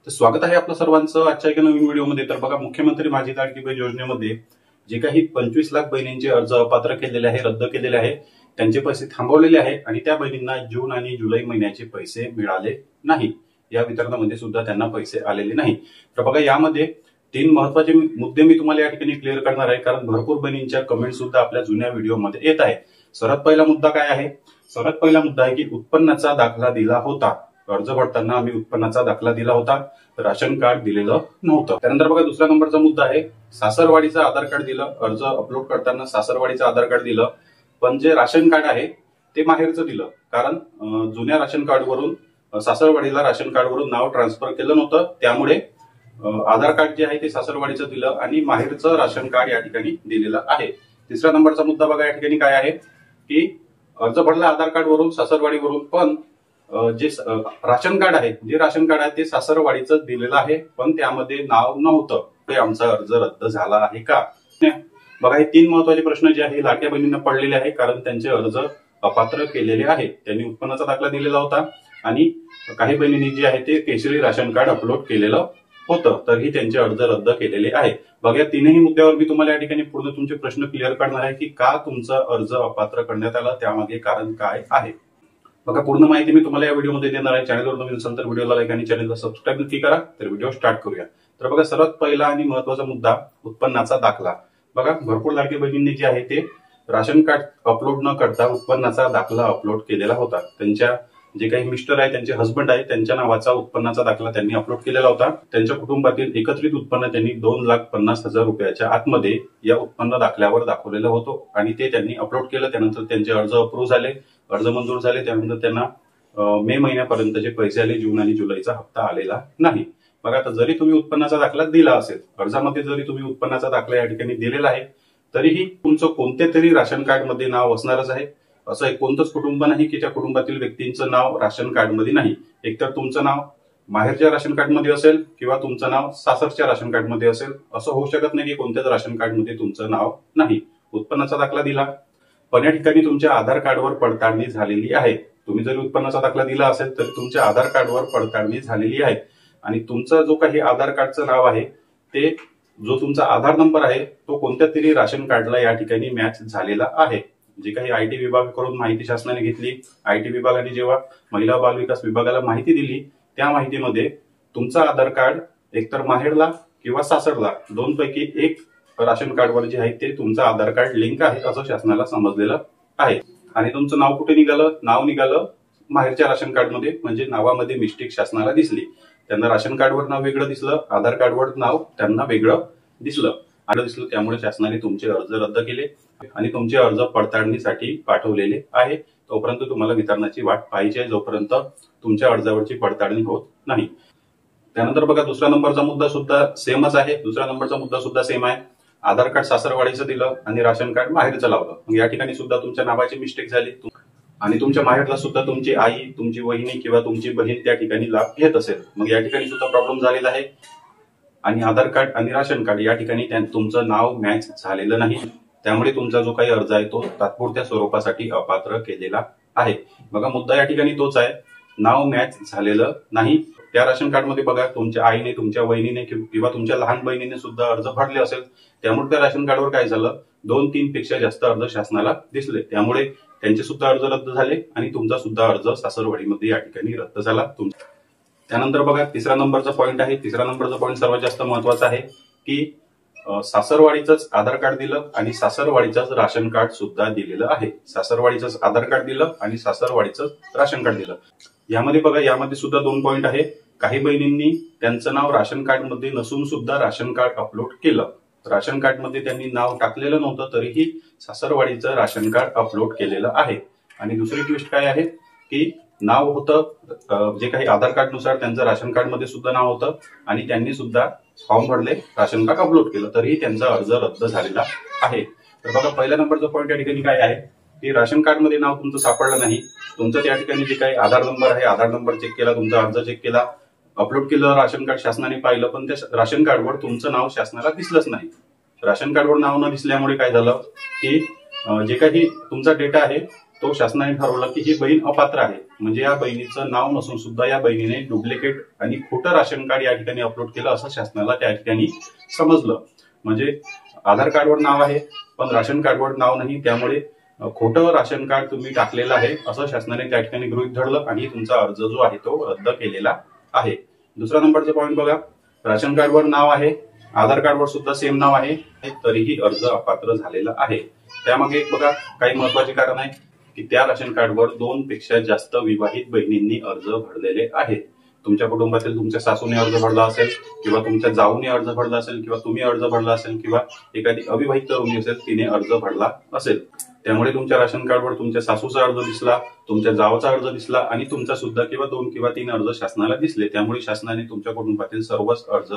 तर स्वागत आहे आपलं सर्वांचं आजच्या एका नवीन व्हिडिओमध्ये। तर बघा, मुख्यमंत्री माझी लाडकी बहीण योजनेमध्ये जे काही 25 लाख बहिणींचे अर्ज अपात्र केलेले आहे, रद्द केलेले आहे, त्यांचे पैसे थांबवलेले आहे आणि त्या बहिणींना जून आणि जुलै महिन्याचे पैसे मिळाले नाही। या वितरणामध्ये सुद्धा त्यांना पैसे आलेले नाही। तर बघा, यामध्ये 3 महत्त्वाचे मुद्दे मी तुम्हाला या ठिकाणी क्लिअर करणार आहे, कारण भरपूर बहिणींच्या कमेंट सुद्धा आपल्या जुन्या व्हिडिओमध्ये येत आहे। सर्वात पहिला मुद्दा काय आहे? सर्वात पहिला मुद्दा आहे की उत्पन्नाचा दाखला दिला होता। अर्ज भरताना आम्ही उत्पन्नाचा दाखला दिला होता, राशन कार्ड दिलेलं नव्हतं। त्यानंतर बघा, दुसरा नंबरचा मुद्दा आहे सासरवाडीचं आधार कार्ड दिलं, अर्ज अपलोड करताना सासरवाडीचं आधार कार्ड दिलं, पण जे राशन कार्ड आहे ते माहेरचं दिलं, कारण जुन्या राशन कार्डवरून सासरवाडीला राशन कार्डवरून नाव ट्रान्सफर केलं नव्हतं, त्यामुळे आधार कार्ड जे आहे ते सासरवाडीचं दिलं आणि माहेरचं राशन कार्ड या ठिकाणी दिलेलं आहे। तिसरा नंबरचा मुद्दा बघा या ठिकाणी काय आहे की अर्ज भरला आधार कार्डवरून सासरवाडीवरून, पण जे राशन कार्ड आहे ते सासरवाडीचं दिलेलं आहे, पण त्यामध्ये नाव नव्हतं। ते आमचा अर्ज रद्द झाला आहे का? बघा, हे 3 महत्त्वाचे प्रश्न जे आहे लाडक्या बहिणींना पडलेले आहे, कारण त्यांचे अर्ज अपात्र केलेले आहे। त्यांनी उत्पन्नाचा दाखला दिलेला होता आणि काही बहिणींनी जे आहे ते केशरी राशन कार्ड अपलोड केलेलं होतं, तरीही त्यांचे अर्ज रद्द केलेले आहे। बघा, या 3ही मुद्द्यावर मी तुम्हाला या ठिकाणी पूर्ण तुमचे प्रश्न क्लिअर करणार आहे की का तुमचा अर्ज अपात्र करण्यात आला, त्यामागे कारण काय आहे। बघा, पूर्ण माहिती मी तुम्हाला या व्हिडिओमध्ये देणार आहे। चॅनलवर नवीन असाल तर व्हिडिओला लाईक आणि चॅनलला सबस्क्राईब नक्की करा। तर व्हिडिओ स्टार्ट करूया। तर बघा, सर्वात पहिला आणि महत्त्वाचा मुद्दा उत्पन्नाचा दाखला। बघा, भरपूर लाडकी बहिणींनी जे आहे ते राशन कार्ड अपलोड न करता उत्पन्नाचा दाखला अपलोड केलेला होता। त्यांच्या जे काही मिस्टर आहे, त्यांचे हस्बंड आहे, त्यांच्या नावाचा उत्पन्नाचा दाखला त्यांनी अपलोड केलेला होता। त्यांच्या कुटुंबातील एकत्रित उत्पन्न त्यांनी 2,50,000 रुपयाच्या आतमध्ये या उत्पन्न दाखल्यावर दाखवलेलं होतं आणि ते त्यांनी अपलोड केलं। त्यानंतर त्यांचे अर्ज अप्रूव्ह झाले, अर्ज मंजूर झाले। त्यानंतर त्यांना मे महिन्यापर्यंतचे पैसे आले, जून आणि जुलैचा हप्ता आलेला नाही। बघा, आता जरी तुम्ही उत्पन्नाचा दाखला दिला असेल, अर्जामध्ये जरी तुम्ही उत्पन्नाचा दाखला या ठिकाणी दिलेला आहे, तरीही तुमचं कोणत्या तरी राशन कार्डमध्ये नाव असणारच आहे। असं एक कोणतंच कुटुंब नाही की त्या कुटुंबातील व्यक्तींचं नाव राशन कार्डमध्ये नाही। एकतर तुमचं नाव माहेरच्या राशन कार्डमध्ये असेल किंवा तुमचं नाव सासरच्या राशन कार्डमध्ये असेल। असं होऊ शकत नाही की कोणत्याच राशन कार्डमध्ये तुमचं नाव नाही। उत्पन्नाचा दाखला दिला, पण या ठिकाणी तुमच्या आधार कार्डवर पडताळणी झालेली आहे। तुम्ही जरी उत्पन्नाचा दाखला दिला असेल तरी तुमच्या आधार कार्डवर पडताळणी झालेली आहे आणि तुमचा जो काही आधार कार्डचं नाव आहे ते जो तुमचा आधार नंबर आहे तो कोणत्या तरी राशन कार्डला या ठिकाणी मॅच झालेला आहे। जे काही आयटी विभागाकडून माहिती शासनाने घेतली, आयटी विभागाने जेव्हा महिला बाल विकास विभागाला माहिती दिली, त्या माहितीमध्ये तुमचा आधार कार्ड एकतर माहेरला किंवा सासरला दोनपैकी एक राशन कार्डवर जे आहे ते तुमचं आधार कार्ड लिंक आहे असं शासनाला समजलेलं आहे। आणि तुमचं नाव कुठे निघालं? नाव निघालं माहेरच्या राशन कार्डमध्ये, म्हणजे नावामध्ये मिस्टेक शासनाला दिसली। त्यांना राशन कार्डवर नाव वेगळं दिसलं, आधार कार्डवर नाव त्यांना वेगळं दिसलं, त्यामुळे शासनाने तुमचे अर्ज रद्द केले आणि तुमचे अर्ज पडताळणीसाठी पाठवलेले आहे। तोपर्यंत तुम्हाला वितरणाची वाट पाहायची आहे, जोपर्यंत तुमच्या अर्जावरची पडताळणी होत नाही। त्यानंतर बघा, दुसरा नंबरचा मुद्दा सुद्धा सेमच आहे। दुसरा नंबरचा मुद्दा सुद्धा सेम आहे। आधार कार्ड सासरवाडीचं दिलं आणि राशन कार्ड माहेरचं लावलं। मग या ठिकाणी सुद्धा तुमच्या नावाची मिस्टेक झाली आणि तुमच्या माहेरला सुद्धा तुमची आई, तुमची वहिनी किंवा तुमची बहीण त्या ठिकाणी लाभ घेत असेल, मग या ठिकाणी सुद्धा प्रॉब्लेम झालेला आहे आणि आधार कार्ड आणि राशन कार्ड या ठिकाणी तुमचं नाव मॅच झालेलं नाही, त्यामुळे तुमचा जो काही अर्ज आहे तो तात्पुरत्या स्वरूपासाठी अपात्र केलेला आहे। बघा, मुद्दा या ठिकाणी तोच आहे, नाव मॅच झालेलं नाही। त्या राशन कार्डमध्ये बघा, तुमच्या आईने, तुमच्या वहिनीने किंवा तुमच्या लहान बहिणीने सुद्धा अर्ज भरले असेल, त्यामुळे त्या राशन कार्डवर काय झालं, 2-3 पेक्षा जास्त अर्ज शासनाला दिसले, त्यामुळे त्यांचे सुद्धा अर्ज रद्द झाले आणि तुमचा सुद्धा अर्ज सासरवाडीमध्ये या ठिकाणी रद्द झाला। त्यानंतर बघा, तिसरा नंबरचा पॉईंट आहे। तिसरा नंबरचा पॉईंट सर्वात जास्त महत्वाचा आहे की सासरवाडीचंच आधार कार्ड दिलं आणि सासरवाडीचंच राशन कार्ड सुद्धा दिलेलं आहे। सासरवाडीचंच आधार कार्ड दिलं आणि सासरवाडीचंच राशन कार्ड दिलं। यामध्ये बघा, यामध्ये सुद्धा 2 पॉईंट आहे। काही बहिणींनी त्यांचं नाव राशन कार्डमध्ये नसून सुद्धा राशन कार्ड अपलोड केलं। राशन कार्डमध्ये त्यांनी नाव टाकलेलं नव्हतं, तरीही सासरवाडीचं राशन कार्ड अपलोड केलेलं आहे। आणि दुसरी ट्विस्ट काय आहे की नाव होतं जे काही आधार कार्डनुसार त्यांचं राशन कार्डमध्ये सुद्धा नाव होतं आणि त्यांनी सुद्धा फॉर्म भरले, राशन कार्ड अपलोड केलं, तरीही त्यांचा अर्ज रद्द झालेला आहे। तर बघा, पहिल्या नंबरचा पॉईंट या ठिकाणी काय आहे की राशन कार्डमध्ये नाव तुमचं सापडलं नाही। तुमचं त्या ठिकाणी जे काही आधार नंबर आहे, आधार नंबर चेक केला, तुमचा अर्ज चेक केला, अपलोड केलं राशन कार्ड, शासनाने पाहिलं, पण त्या राशन कार्डवर तुमचं नाव शासनाला दिसलंच नाही। राशन कार्डवर नाव न दिसल्यामुळे काय झालं की जे काही तुमचा डेटा आहे तो शासनाने ठरवलं की ही बहीण अपात्र आहे, म्हणजे या बहिणीचं नाव नसून सुद्धा या बहिणीने डुप्लिकेट आणि खोटं राशन कार्ड या ठिकाणी अपलोड केलं असं शासनाला त्या ठिकाणी समजलं. म्हणजे आधार कार्डवर नाव आहे पण राशन कार्डवर नाव नाही, त्यामुळे खोटं राशन कार्ड तुम्ही टाकलेलं आहे असं शासनाने त्या ठिकाणी गृहीत धरलं आणि तुमचा अर्ज जो आहे तो रद्द केलेला आहे. दुसरा नंबरचा पॉईंट बघा, राशन कार्डवर नाव आहे, आधार कार्डवर सुद्धा सेम नाव आहे, तरीही अर्ज अपात्र झालेला आहे. त्यामागे बघा काही महत्वाचे कारण आहे की त्या राशन कार्डवर 2 पेक्षा जास्त विवाहित बहिणींनी अर्ज भरलेले आहेत. तुमच्या कुटुंबातील तुमच्या सासूने अर्ज भरला असेल किंवा तुमच्या जाऊने अर्ज भरला असेल किंवा तुम्ही अर्ज भरला असेल किंवा एखादी अविवाहित तरुणी असेल तिने अर्ज भरला असेल. त्यामुळे तुमच्या राशन कार्डवर तुमच्या सासूचा अर्ज दिसला, तुमच्या जावाचा अर्ज दिसला आणि तुमचा सुद्धा किंवा 2 किंवा 3 अर्ज शासनाला दिसले. त्यामुळे शासनाने तुमच्या कुटुंबातील सर्वच अर्ज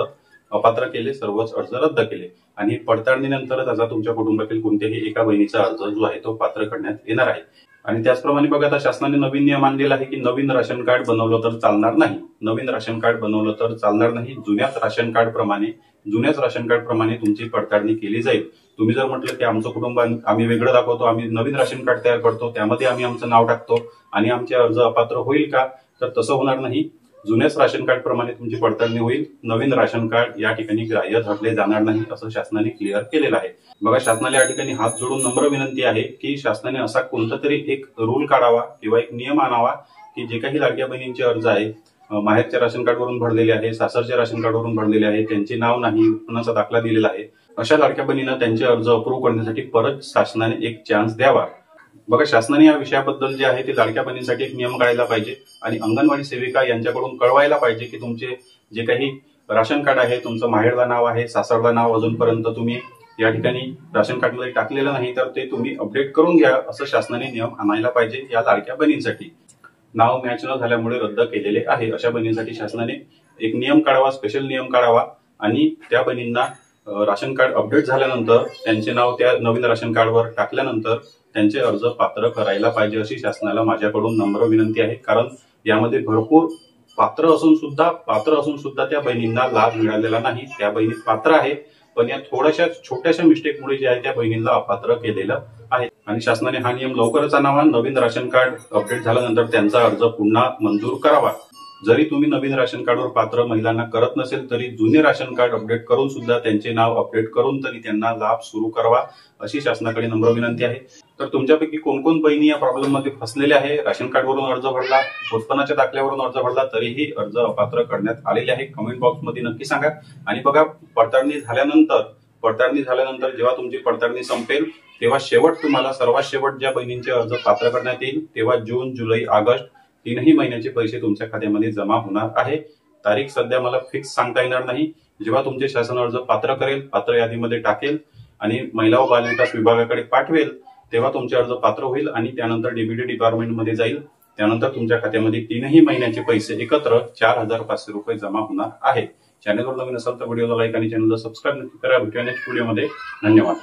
अपात्र केले, सर्वच अर्ज रद्द केले आणि पडताळणीनंतर त्याचा तुमच्या कुटुंबातील कोणत्याही एका बहिणीचा अर्ज जो आहे तो पात्र करण्यात येणार आहे. आणि त्याचप्रमाणे बघा आता शासनाने नवीन नियम आणलेला आहे की नवीन राशन कार्ड बनवलं तर चालणार नाही. नवीन राशन कार्ड बनवलं तर चालणार नाही, जुन्याच राशन कार्ड प्रमाणे तुमची पडताळणी केली जाईल. तुम्ही जर म्हटलं की आमचं कुटुंब आम्ही वेगळं दाखवतो, आम्ही नवीन राशन कार्ड तयार करतो, त्यामध्ये आम्ही आमचं नाव टाकतो आणि आमचे अर्ज अपात्र होईल का, तर तसं होणार नाही. जुन्याच राशन कार्ड प्रमाणे तुमची पडताळणी होईल. नवीन राशन कार्ड या ठिकाणी ग्राह्य धरले जाणार नाही असं शासनाने क्लिअर केलेलं आहे. बघा शासनाला या ठिकाणी हात जोडून नम्र विनंती आहे की शासनाने असा कोणता तरी एक रूल काढावा किंवा एक नियम आणावा की जे काही लाडक्या बहिणींचे अर्ज आहे माहेरच्या राशन कार्डवरून भरलेले आहे, सासरच्या राशन कार्डवरून भरलेले आहे, त्यांचे नाव नाही, उत्पन्नाचा दाखला दिलेला आहे, अशा लाडक्या बहिणींना त्यांचे अर्ज अप्रूव्ह करण्यासाठी परत शासनाने एक चान्स द्यावा. बघा शासनाने या विषयाबद्दल जे आहे ते लाडक्या बहिणींसाठी एक नियम काढायला पाहिजे आणि अंगणवाडी सेविका यांच्याकडून कळवायला पाहिजे की तुमचे जे काही राशन कार्ड आहे, तुमचं माहेरला नाव आहे, सासरला नाव अजूनपर्यंत तुम्ही या ठिकाणी राशन कार्डमध्ये टाकलेलं नाही तर ते तुम्ही अपडेट करून घ्या असं शासनाने नियम आणायला पाहिजे. या लाडक्या बहिणींसाठी नाव मॅच न झाल्यामुळे रद्द केलेले आहे अशा बहिणींसाठी शासनाने एक नियम काढावा, स्पेशल नियम काढावा आणि त्या बहिणींना राशन कार्ड अपडेट झाल्यानंतर त्यांचे नाव त्या नवीन राशन कार्डवर टाकल्यानंतर त्यांचे अर्ज पात्र करायला पाहिजे अशी शासनाला माझ्याकडून नम्र विनंती आहे. कारण यामध्ये भरपूर पात्र असून सुद्धा त्या बहिणींना लाभ मिळालेला नाही. त्या बहिणी पात्र आहे पण या थोड्याशा छोट्याशा मिस्टेकमुळे जे आहे त्या बहिणींना अपात्र केलेलं आहे आणि शासनाने हा नियम लवकरच आणावा. नवीन राशन कार्ड अपडेट झाल्यानंतर त्यांचा अर्ज पुन्हा मंजूर करावा. जरी तुम्ही नवीन राशन कार्डवर पात्र महिलांना करत नसेल तरी जुने राशन कार्ड अपडेट करून सुद्धा त्यांचे नाव अपडेट करून तरी त्यांना लाभ सुरू करावा अशी शासनाकडे नम्र विनंती आहे. तर तुमच्यापैकी कोण बहिणी या प्रॉब्लेम मध्ये फसलेल्या आहे, राशन कार्डवरून अर्ज भरला, उत्पन्नाच्या दाखल्यावरून अर्ज भरला तरीही अर्ज अपात्र करण्यात आलेले आहे, कमेंट बॉक्समध्ये नक्की सांगा. आणि बघा पडताळणी झाल्यानंतर जेव्हा तुमची पडताळणी संपेल तेव्हा तुम्हाला सर्वात शेवट ज्या बहिणींचे अर्ज पात्र करण्यात येईल तेव्हा जून, जुलै, ऑगस्ट 3ही महिन्याचे पैसे तुमच्या खात्यामध्ये जमा होणार आहे. तारीख सध्या मला फिक्स सांगता येणार नाही. जेव्हा तुमचे शासन अर्ज पात्र करेल, पात्र यादीमध्ये टाकेल आणि महिला व बालविकास विभागाकडे पाठवेल तेव्हा तुमचे अर्ज पात्र होईल आणि त्यानंतर डीबीटी डिपार्टमेंटमध्ये जाईल. त्यानंतर तुमच्या खात्यामध्ये 3ही महिन्याचे पैसे एकत्र 4,500 रुपये जमा होणार आहे. चॅनलवर नवीन असाल तर व्हिडिओला लाईक आणि चॅनलला सबस्क्राईब नक्की करा. भेटूया नेक्स्ट व्हिडिओमध्ये. धन्यवाद.